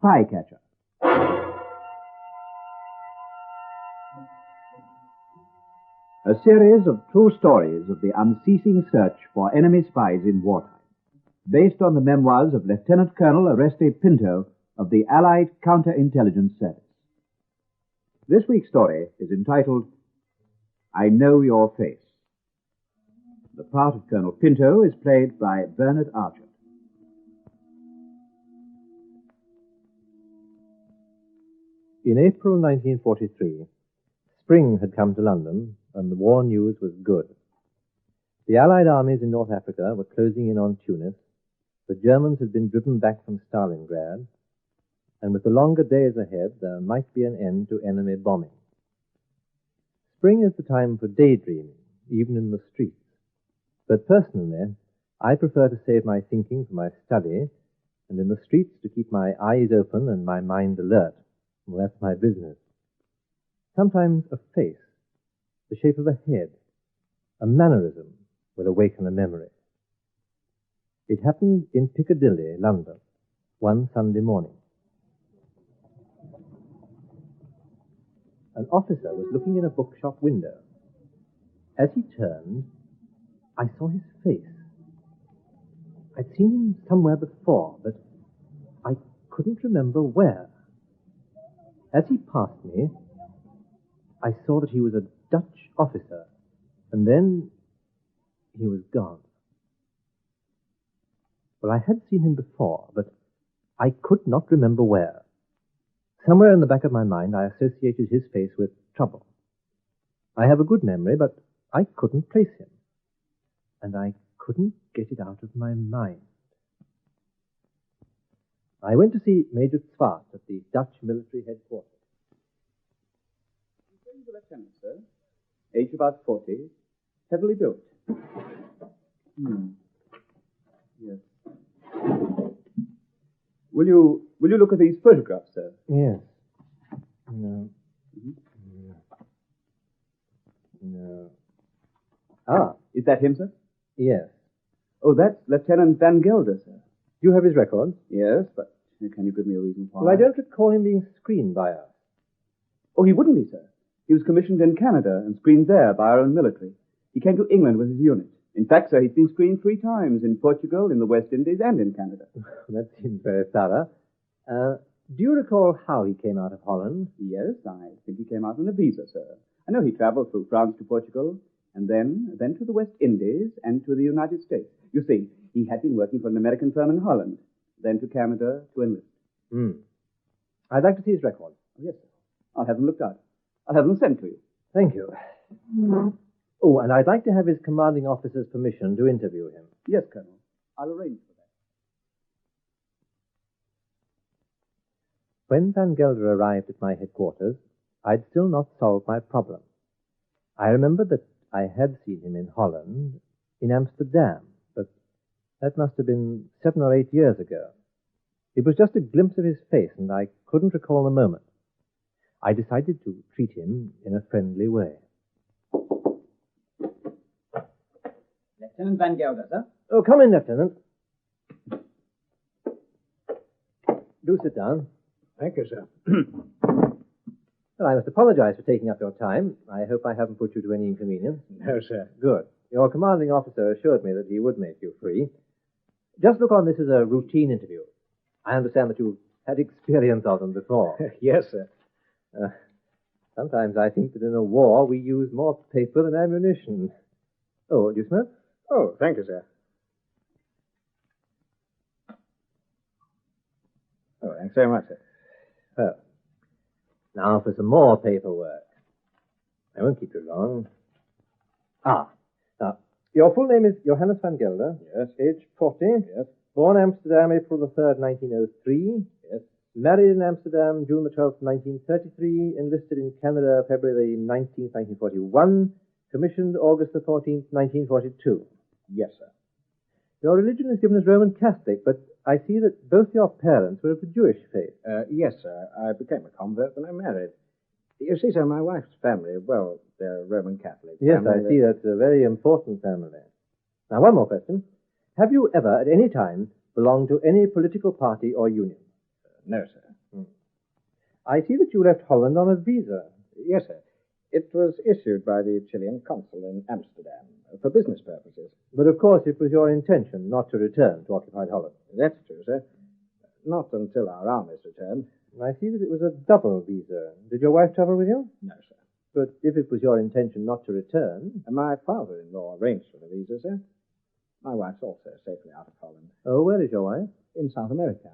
Spycatcher. A series of true stories of the unceasing search for enemy spies in wartime, based on the memoirs of Lieutenant Colonel Oreste Pinto of the Allied Counterintelligence Service. This week's story is entitled, I Know Your Face. The part of Colonel Pinto is played by Bernard Archer. In April 1943, spring had come to London, and the war news was good. The Allied armies in North Africa were closing in on Tunis, the Germans had been driven back from Stalingrad, and with the longer days ahead, there might be an end to enemy bombing. Spring is the time for daydreaming, even in the streets. But personally, I prefer to save my thinking for my study, and in the streets to keep my eyes open and my mind alert. Well, that's my business. Sometimes a face, the shape of a head, a mannerism will awaken a memory. It happened in Piccadilly, London, one Sunday morning. An officer was looking in a bookshop window. As he turned, I saw his face. I'd seen him somewhere before, but I couldn't remember where. As he passed me, I saw that he was a Dutch officer, and then he was gone. Well, I had seen him before, but I could not remember where. Somewhere in the back of my mind, I associated his face with trouble. I have a good memory, but I couldn't place him, and I couldn't get it out of my mind. I went to see Major Zwart at the Dutch military headquarters. He's a lieutenant, sir. Age about 40. Heavily built. Yes. Will you look at these photographs, sir? Yes. No. Mm-hmm. No. Ah, is that him, sir? Yes. Oh, that's Lieutenant Van Gelder, sir. Do you have his records? Yes, but can you give me a reason why? Well, I don't recall him being screened by us. Oh, he wouldn't be, sir. He was commissioned in Canada and screened there by our own military. He came to England with his unit. In fact, sir, he's been screened 3 times in Portugal, in the West Indies, and in Canada. That seems very thorough. Do you recall how he came out of Holland? Yes, I think he came out on a visa, sir. I know he traveled through France to Portugal, and then to the West Indies and to the United States. You see, he had been working for an American firm in Holland, then to Canada to enlist. I'd like to see his records. Oh, yes, sir. I'll have them looked at. I'll have them sent to you. Thank you. Oh, and I'd like to have his commanding officer's permission to interview him. Yes, Colonel. I'll arrange for that. When Van Gelder arrived at my headquarters, I'd still not solved my problem. I remembered that I had seen him in Holland, in Amsterdam, but that must have been 7 or 8 years ago. It was just a glimpse of his face, and I couldn't recall the moment. I decided to treat him in a friendly way. Lieutenant Van Gelder, sir. Oh, come in, Lieutenant. Do sit down. Thank you, sir. Well, I must apologize for taking up your time. I hope I haven't put you to any inconvenience. No, sir. Good. Your commanding officer assured me that he would make you free. Just look on this as a routine interview. I understand that you've had experience of them before. Yes, sir. Sometimes I think that in a war we use more paper than ammunition. Oh, do you smoke? Oh, thank you, sir. Oh, thanks very much, sir. Well, now for some more paperwork. I won't keep you long. Now, your full name is Johannes Van Gelder. Yes. Age 40. Yes. Born Amsterdam, April the 3rd, 1903. Yes. Married in Amsterdam, June the 12th, 1933. Enlisted in Canada, February the 19th, 1941. Commissioned August the 14th, 1942. Yes, sir. Your religion is given as Roman Catholic, but I see that both your parents were of the Jewish faith. Yes, sir. I became a convert when I married. You see, sir, my wife's family, well, they're Roman Catholic. Yes, I see that's a very important family. Now, one more question. Have you ever, at any time, belonged to any political party or union? No, sir. I see that you left Holland on a visa. Yes, sir. It was issued by the Chilean consul in Amsterdam for business purposes. But of course it was your intention not to return to occupied Holland. That's true, sir. Not until our armies returned. I see that it was a double visa. Did your wife travel with you? No, sir. But if it was your intention not to return... And my father-in-law arranged for the visa, sir. My wife's also safely out of Holland. Oh, where is your wife? In South America.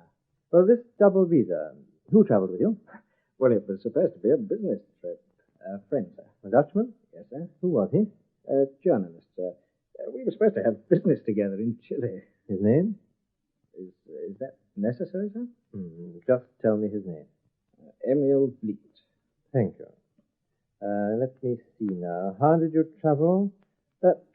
Well, this double visa, who travelled with you? Well, it was supposed to be a business trip. A friend, sir. A Dutchman? Yes, sir. Who was he? A journalist, sir. We were supposed to have business together in Chile. His name? Is that necessary, sir? Just tell me his name. Emil Bleet. Thank you. Let me see now. How did you travel?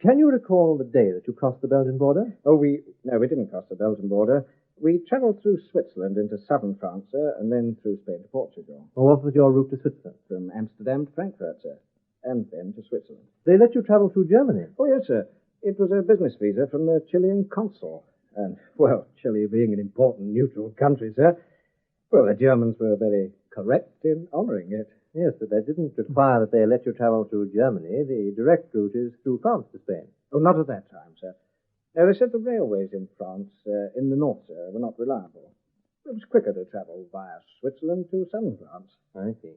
Can you recall the day that you crossed the Belgian border? Oh, we didn't cross the Belgian border. We travelled through Switzerland into southern France, sir, and then through Spain to Portugal. Or what was your route to Switzerland? From Amsterdam to Frankfurt, sir, and then to Switzerland. They let you travel through Germany? Oh, yes, sir. It was a business visa from the Chilean consul. And, well, Chile being an important neutral country, sir, well, the Germans were very correct in honouring it. Yes, but that didn't require that they let you travel through Germany. The direct route is through France to Spain. Oh, not at that time, sir. No, they said the railways in France, in the north, sir, were not reliable. It was quicker to travel via Switzerland to southern France. I see.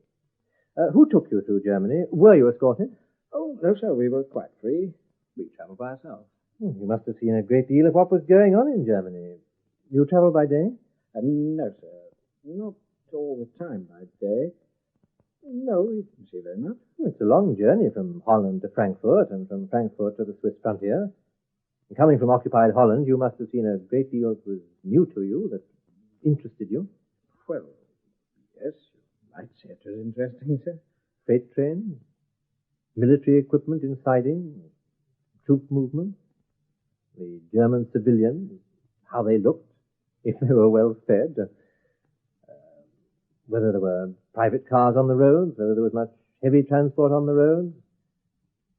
Who took you through Germany? Were you escorted? Oh, no, sir, we were quite free. We travelled by ourselves. You must have seen a great deal of what was going on in Germany. You travelled by day? No, sir. Not all the time by day. No, we didn't see very much. It's a long journey from Holland to Frankfurt, and from Frankfurt to the Swiss frontier. And coming from occupied Holland, you must have seen a great deal that was new to you, that interested you. Well, yes, you might say it was interesting, sir. Freight trains, military equipment in siding, troop movements, the German civilians, how they looked, if they were well fed, whether there were private cars on the roads, whether there was much heavy transport on the roads,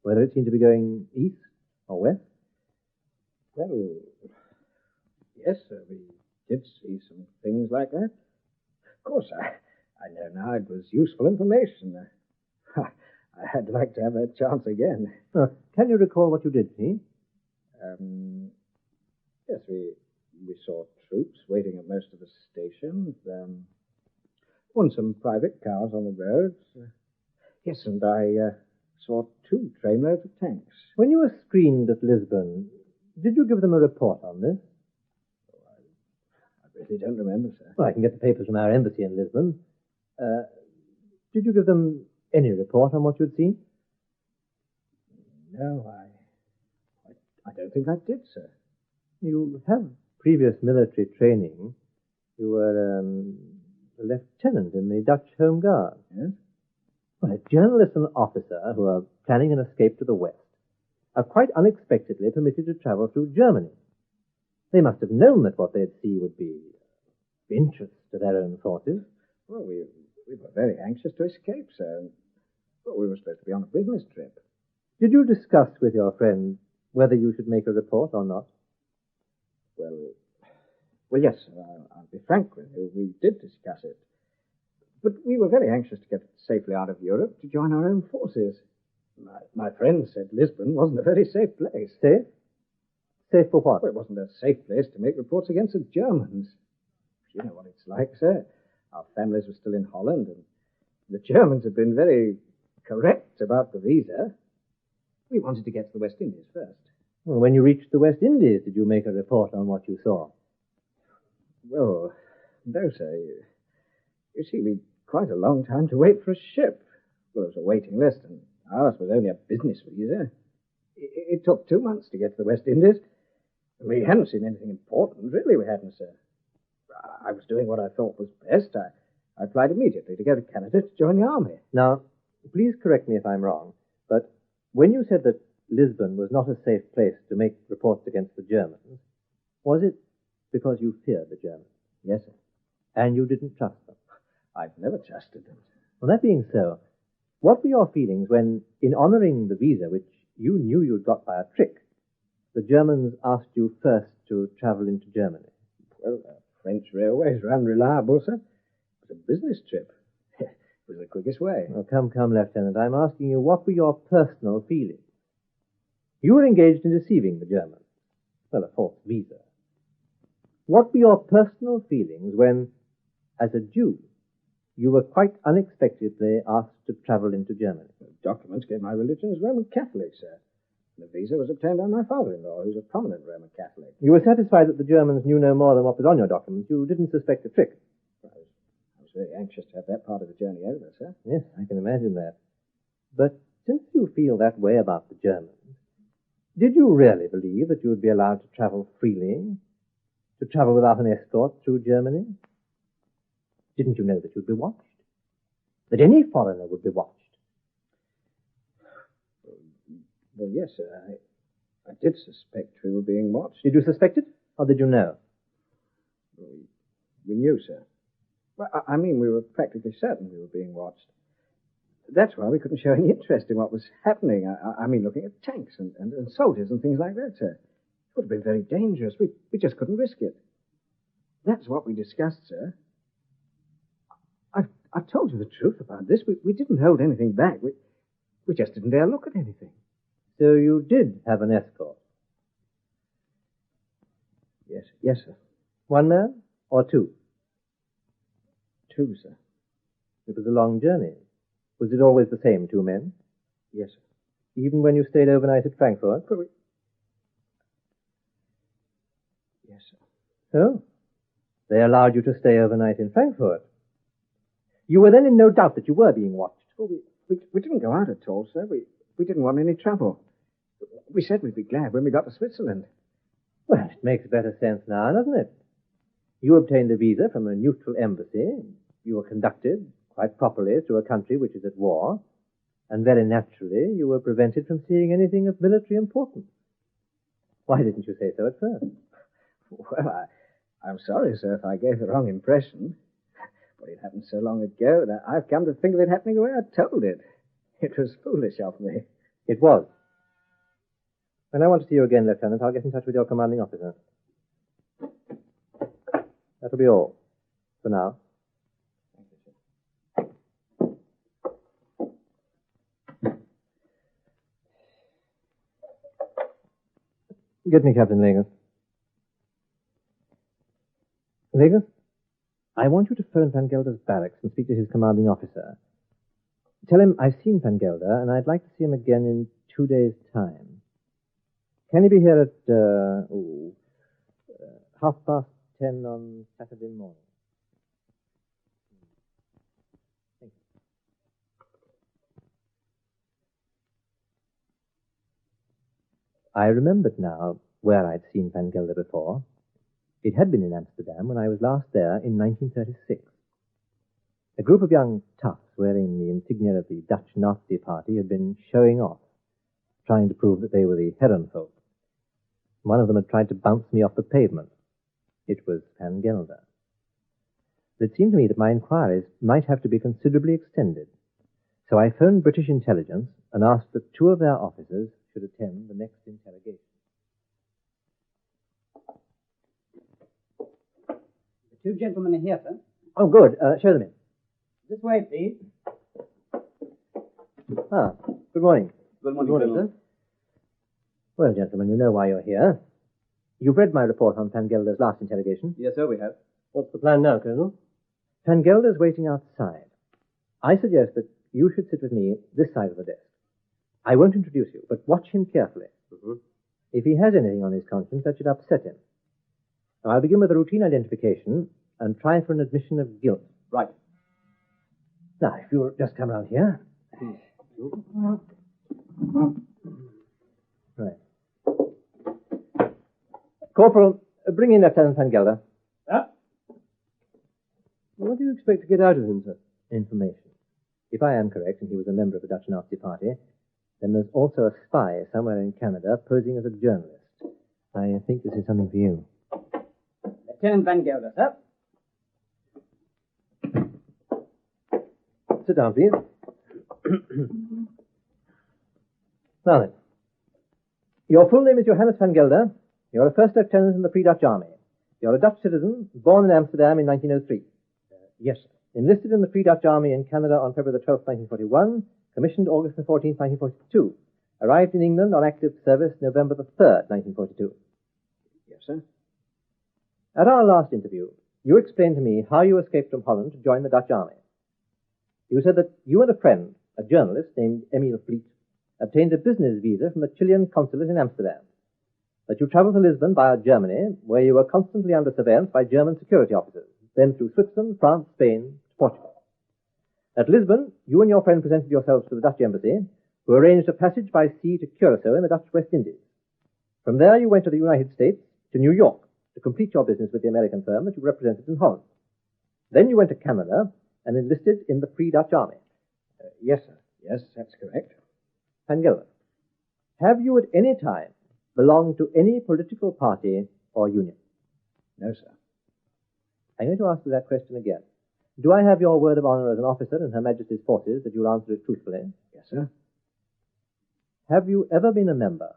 whether it seemed to be going east or west. Well, yes, sir, we did see some things like that. Of course, I know now it was useful information. I'd like to have that chance again. Can you recall what you did see? Yes, we saw troops waiting at most of the stations. And some private cars on the roads. Yes, and I saw 2 trainloads of tanks. When you were screened at Lisbon, did you give them a report on this? I really don't remember, sir. Well, I can get the papers from our embassy in Lisbon. Did you give them any report on what you'd seen? No, I don't think I did, sir. You have previous military training. You were a lieutenant in the Dutch Home Guard. Yes? Well, a journalist and officer who are planning an escape to the West are quite unexpectedly permitted to travel through Germany. They must have known that what they'd see would be of interest to their own forces. Well, we were very anxious to escape, sir. Well, we were supposed to be on a business trip. Did you discuss with your friend whether you should make a report or not? Well, yes, sir, I'll be frank with you. We did discuss it. But we were very anxious to get safely out of Europe to join our own forces. My friend said Lisbon wasn't a very safe place. Safe? Safe for what? Well, it wasn't a safe place to make reports against the Germans. You know what it's like, sir. Our families were still in Holland, and the Germans had been very correct about the visa. We wanted to get to the West Indies first. Well, when you reached the West Indies, did you make a report on what you saw? Well, no, sir. You see, we'd quite a long time to wait for a ship. Well, there was a waiting list, and ours was only a business visa. It took 2 months to get to the West Indies. We hadn't seen anything important, really, we hadn't, sir. I was doing what I thought was best. I applied immediately to go to Canada to join the army. Now, please correct me if I'm wrong, but when you said that Lisbon was not a safe place to make reports against the Germans, was it because you feared the Germans? Yes, sir. And you didn't trust them? I've never trusted them. Well, that being so, what were your feelings when, in honoring the visa, which you knew you'd got by a trick, the Germans asked you first to travel into Germany? Well, French railways were unreliable, sir. It was a business trip. was the quickest way. Oh, come, Lieutenant. I'm asking you, what were your personal feelings? You were engaged in deceiving the Germans. Well, a false visa. What were your personal feelings when, as a Jew, you were quite unexpectedly asked to travel into Germany? The documents gave my religion as Roman Catholic, sir. The visa was obtained by my father-in-law, who's a prominent Roman Catholic. You were satisfied that the Germans knew no more than what was on your documents. You didn't suspect a trick. I was very anxious to have that part of the journey over, sir. Yes, I can imagine that. But since you feel that way about the Germans, did you really believe that you would be allowed to travel freely, to travel without an escort through Germany? Didn't you know that you'd be watched? That any foreigner would be watched? Well, yes, sir. I did suspect we were being watched. Did you suspect it, or did you know? We knew, sir. Well, I mean, we were practically certain we were being watched. That's why we couldn't show any interest in what was happening. I mean, looking at tanks and soldiers and things like that, sir. It would have been very dangerous. We just couldn't risk it. That's what we discussed, sir. I've told you the truth about this. We didn't hold anything back. We just didn't dare look at anything. So you did have an escort? Yes, sir. One man or two? Two, sir. It was a long journey. Was it always the same two men? Yes, sir. Even when you stayed overnight at Frankfurt? Yes, sir. So, they allowed you to stay overnight in Frankfurt. You were then in no doubt that you were being watched. Well, we didn't go out at all, sir. We didn't want any trouble. We said we'd be glad when we got to Switzerland. Well, it makes better sense now, doesn't it? You obtained a visa from a neutral embassy. You were conducted, quite properly, through a country which is at war. And very naturally, you were prevented from seeing anything of military importance. Why didn't you say so at first? Well, I'm sorry, sir, if I gave the wrong impression. But it happened so long ago that I've come to think of it happening the way I told it. It was foolish of me. It was. When I want to see you again, Lieutenant, I'll get in touch with your commanding officer. That'll be all for now. Get me Captain Legos. Legos, I want you to phone Van Gelder's barracks and speak to his commanding officer. Tell him I've seen Van Gelder, and I'd like to see him again in 2 days' time. Can he be here at, 10:30 on Saturday morning? Thank you. I remembered now where I'd seen Van Gelder before. It had been in Amsterdam when I was last there in 1936. A group of young toughs wearing the insignia of the Dutch Nazi Party had been showing off, trying to prove that they were the Herrenvolk. One of them had tried to bounce me off the pavement. It was Van Gelder. It seemed to me that my inquiries might have to be considerably extended, so I phoned British intelligence and asked that 2 of their officers should attend the next interrogation. The 2 gentlemen are here, sir. Oh, good. Show them in. This way, please. Ah, good morning. Good morning, sir. Well, gentlemen, you know why you're here. You've read my report on Van Gelder's last interrogation. Yes, sir, we have. What's the plan now, Colonel? Van Gelder's waiting outside. I suggest that you should sit with me this side of the desk. I won't introduce you, but watch him carefully. Mm-hmm. If he has anything on his conscience, that should upset him. Now, I'll begin with a routine identification and try for an admission of guilt. Right. Now, if you'll just come round here. Right. Corporal, bring in Lieutenant Van Gelder. What do you expect to get out of him, sir? Information. If I am correct, and he was a member of the Dutch Nazi Party, then there's also a spy somewhere in Canada posing as a journalist. I think this is something for you. Lieutenant Van Gelder, sir. Sit down, please. Now then. Your full name is Johannes Van Gelder. You're a first lieutenant in the Free Dutch Army. You're a Dutch citizen, born in Amsterdam in 1903. Yes, sir. Enlisted in the Free Dutch Army in Canada on February the 12th, 1941. Commissioned August the 14th, 1942. Arrived in England on active service November the 3rd, 1942. Yes, sir. At our last interview, you explained to me how you escaped from Holland to join the Dutch Army. You said that you and a friend, a journalist named Emil Fleet, obtained a business visa from the Chilean consulate in Amsterdam. That you travelled to Lisbon via Germany, where you were constantly under surveillance by German security officers, then through Switzerland, France, Spain, to Portugal. At Lisbon, you and your friend presented yourselves to the Dutch embassy, who arranged a passage by sea to Curacao in the Dutch West Indies. From there you went to the United States, to New York, to complete your business with the American firm that you represented in Holland. Then you went to Canada and enlisted in the Free Dutch Army. Yes, sir. Yes, that's correct. Van Gelder, have you at any time belonged to any political party or union? No, sir. I'm going to ask you that question again. Do I have your word of honor as an officer in Her Majesty's forces that you'll answer it truthfully? Yes, sir. Have you ever been a member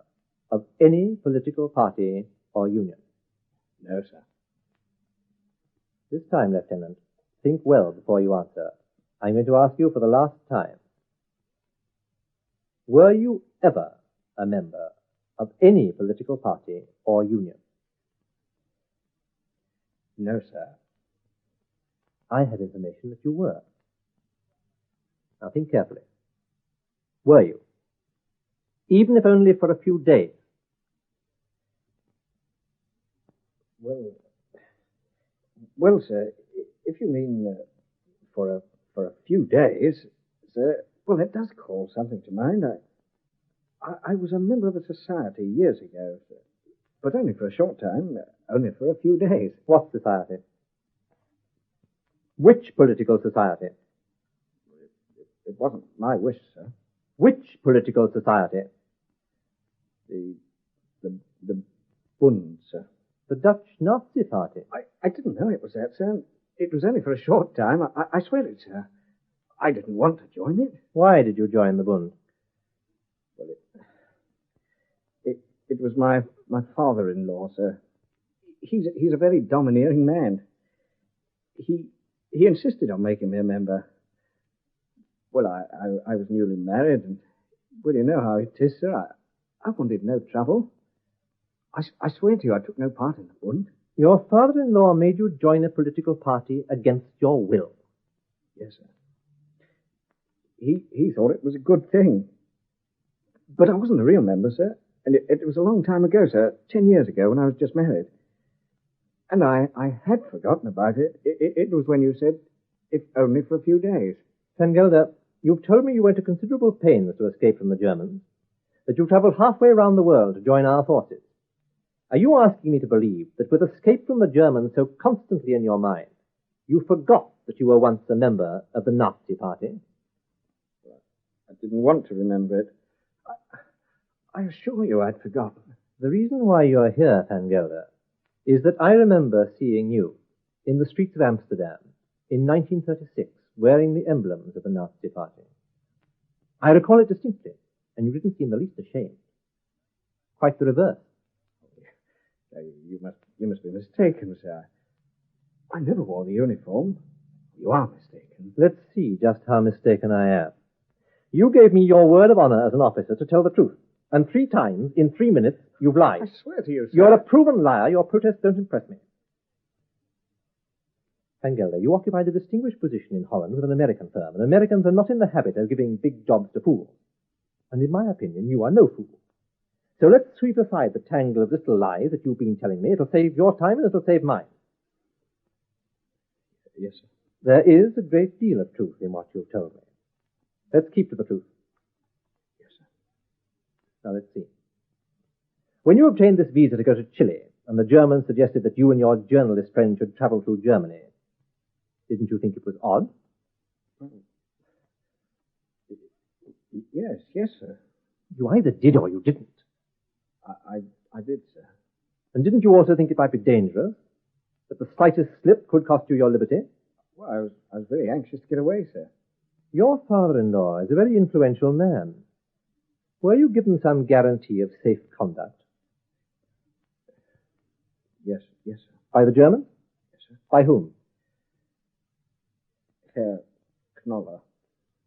of any political party or union? No, sir. This time, Lieutenant, think well before you answer. I'm going to ask you for the last time. Were you ever a member of any political party or union? No, sir. I have information that you were. Now think carefully. Were you? Even if only for a few days. Well, sir, if you mean for a few days, sir, well, that does call something to mind. I was a member of a society years ago, sir, but only for a short time, only for a few days. What society? Which political society? It wasn't my wish, sir. Which political society? The Bund, sir. The Dutch Nazi Party. I didn't know it was that, sir. It was only for a short time. I swear it, sir. I didn't want to join it. Why did you join the Bund? Well, it was my father-in-law, sir. He's a very domineering man. He insisted on making me a member. Well, I was newly married, and well, you know how it is, sir. I wanted no trouble. I swear to you, I took no part in the Bund. Your father-in-law made you join a political party against your will. Yes, sir. He thought it was a good thing. But I wasn't a real member, sir. And it was a long time ago, sir. 10 years ago when I was just married. And I had forgotten about it. It was when you said, if only for a few days. Van Gelder, you've told me you went to considerable pains to escape from the Germans, that you travelled halfway around the world to join our forces. Are you asking me to believe that with escape from the Germans so constantly in your mind, you forgot that you were once a member of the Nazi Party? I didn't want to remember it. I assure you I'd forgotten. The reason why you're here, Van Gelder, is that I remember seeing you in the streets of Amsterdam in 1936 wearing the emblems of the Nazi Party. I recall it distinctly, and you didn't seem the least ashamed. Quite the reverse. You must be mistaken, sir. I never wore the uniform. You are mistaken. Let's see just how mistaken I am. You gave me your word of honor as an officer to tell the truth, and 3 times, in 3 minutes, you've lied. I swear to you, sir. You're a proven liar. Your protests don't impress me. Van Gelder, you occupied a distinguished position in Holland with an American firm, and Americans are not in the habit of giving big jobs to fools. And in my opinion, you are no fool. So let's sweep aside the tangle of little lies that you've been telling me. It'll save your time and it'll save mine. Yes, sir. There is a great deal of truth in what you've told me. Let's keep to the truth. Yes, sir. Now let's see. When you obtained this visa to go to Chile, and the Germans suggested that you and your journalist friend should travel through Germany, didn't you think it was odd? Yes, sir. You either did or you didn't. I did, sir. And didn't you also think it might be dangerous? That the slightest slip could cost you your liberty? Well, I was very anxious to get away, sir. Your father-in-law is a very influential man. Were you given some guarantee of safe conduct? Yes, sir. By the Germans? Yes, sir. By whom? Herr Knoller.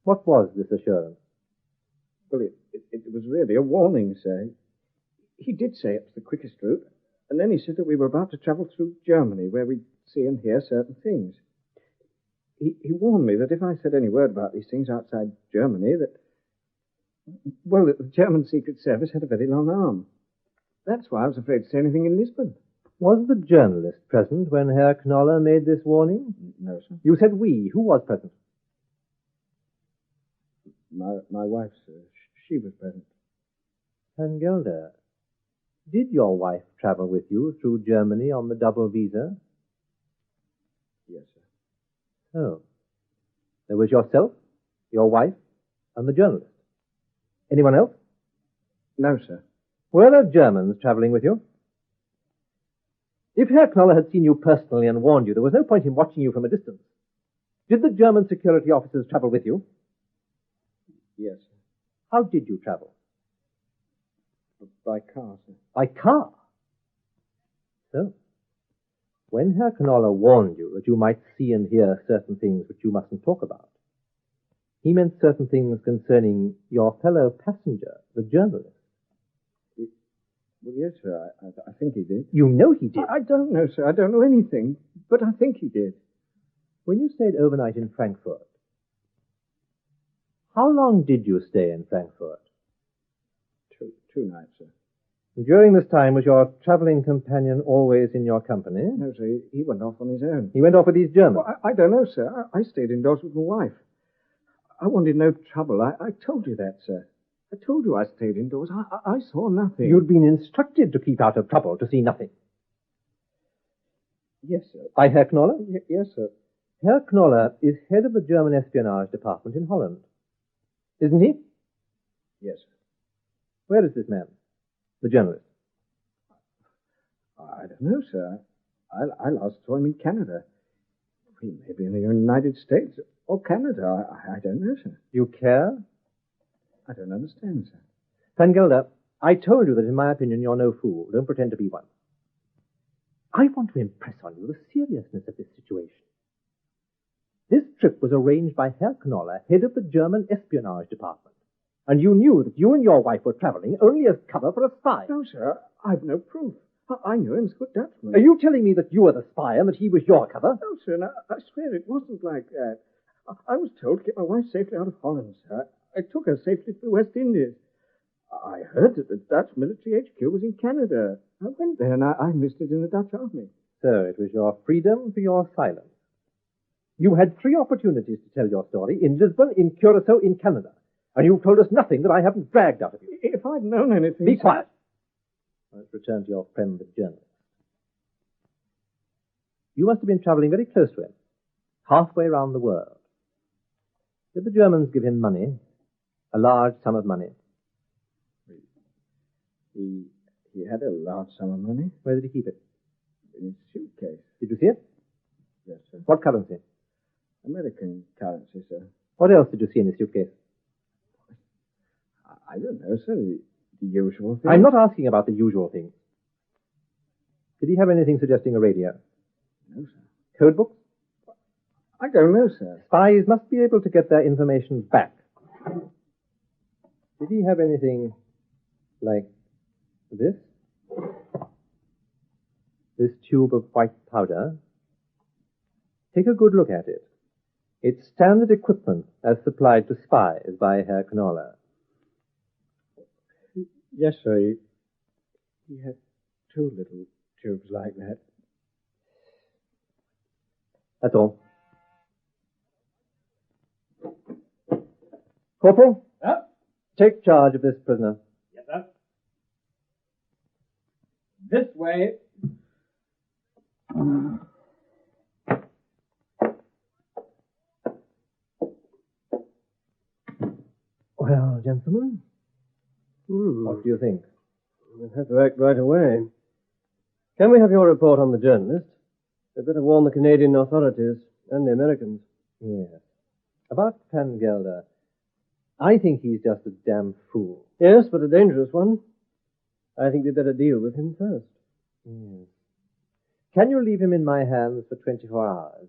What was this assurance? Well, it was really a warning, sir. He did say it was the quickest route, and then he said that we were about to travel through Germany, where we'd see and hear certain things. He warned me that if I said any word about these things outside Germany, that the German Secret Service had a very long arm. That's why I was afraid to say anything in Lisbon. Was the journalist present when Herr Knoller made this warning? No, sir. You said we. Who was present? My wife, sir. She was present. Van Gelder, did your wife travel with you through Germany on the double visa? Yes, sir. Oh. There was yourself, your wife, and the journalist. Anyone else? No, sir. Were there Germans traveling with you? If Herr Knoller had seen you personally and warned you, there was no point in watching you from a distance. Did the German security officers travel with you? Yes, sir. How did you travel? By car, sir. By car? So, when Herr Knoller warned you that you might see and hear certain things which you mustn't talk about, he meant certain things concerning your fellow passenger, the journalist. Well, yes, sir. I think he did. You know he did. I don't know, sir. I don't know anything, but I think he did. When you stayed overnight in Frankfurt, how long did you stay in Frankfurt? Two nights, sir. During this time, was your traveling companion always in your company? No, sir. He went off on his own. He went off with these Germans. Well, I don't know, sir. I stayed indoors with my wife. I wanted no trouble. I told you that, sir. I told you I stayed indoors. I saw nothing. You'd been instructed to keep out of trouble, to see nothing. Yes, sir. By Herr Knoller? Yes, sir. Herr Knoller is head of the German espionage department in Holland. Isn't he? Yes, sir. Where is this man? The journalist. I don't know, sir. I last saw him in Canada. He may be in the United States or Canada. I don't know, sir. You care? I don't understand, sir. Van Gelder, I told you that in my opinion you're no fool. Don't pretend to be one. I want to impress on you the seriousness of this situation. This trip was arranged by Herr Knoller, head of the German espionage department. And you knew that you and your wife were traveling only as cover for a spy. No, sir. I've no proof. I knew him as a good Dutchman. Are you telling me that you were the spy and that he was your cover? No, sir. No, I swear it wasn't like that. I was told to get my wife safely out of Holland, sir. I took her safely to the West Indies. I heard that the Dutch military HQ was in Canada. I went there and I enlisted in the Dutch army. So it was your freedom for your silence. You had 3 opportunities to tell your story, in Lisbon, in Curacao, in Canada. And you've told us nothing that I haven't dragged out of you. If I'd known anything... Be quiet. Let's return to your friend, the journalist. You must have been traveling very close to him, halfway round the world. Did the Germans give him money? A large sum of money? He had a large sum of money. Where did he keep it? In his suitcase. Did you see it? Yes, sir. What currency? American currency, sir. What else did you see in his suitcase? I don't know, sir. The usual thing. I'm not asking about the usual things. Did he have anything suggesting a radio? No, sir. Code books? I don't know, sir. Spies must be able to get their information back. Did he have anything like this? This tube of white powder? Take a good look at it. It's standard equipment as supplied to spies by Herr Knoller. Yes, sir. He had 2 little tubes like that. That's all. Corporal, Sir? take charge of this prisoner. Yes, sir. This way. Well, gentlemen, what do you think? We'll have to act right away. Can we have your report on the journalist? We'd better warn the Canadian authorities and the Americans. Yes. About Van Gelder, I think he's just a damn fool. Yes, but a dangerous one. I think we'd better deal with him first. Yes. Can you leave him in my hands for 24 hours?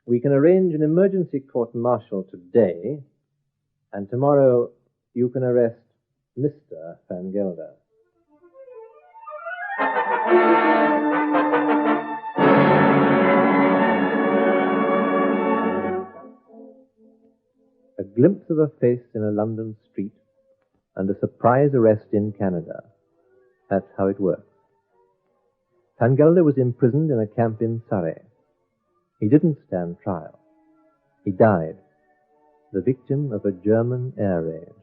We can arrange an emergency court-martial today, and tomorrow you can arrest Mr. Van Gelder. A glimpse of a face in a London street, and a surprise arrest in Canada. That's how it works. Van Gelder was imprisoned in a camp in Surrey. He didn't stand trial. He died, the victim of a German air raid.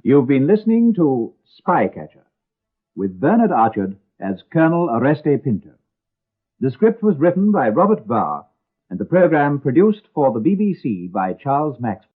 You've been listening to Spycatcher, with Bernard Archard as Colonel Oreste Pinto. The script was written by Robert Barr, and the program produced for the BBC by Charles Maxwell.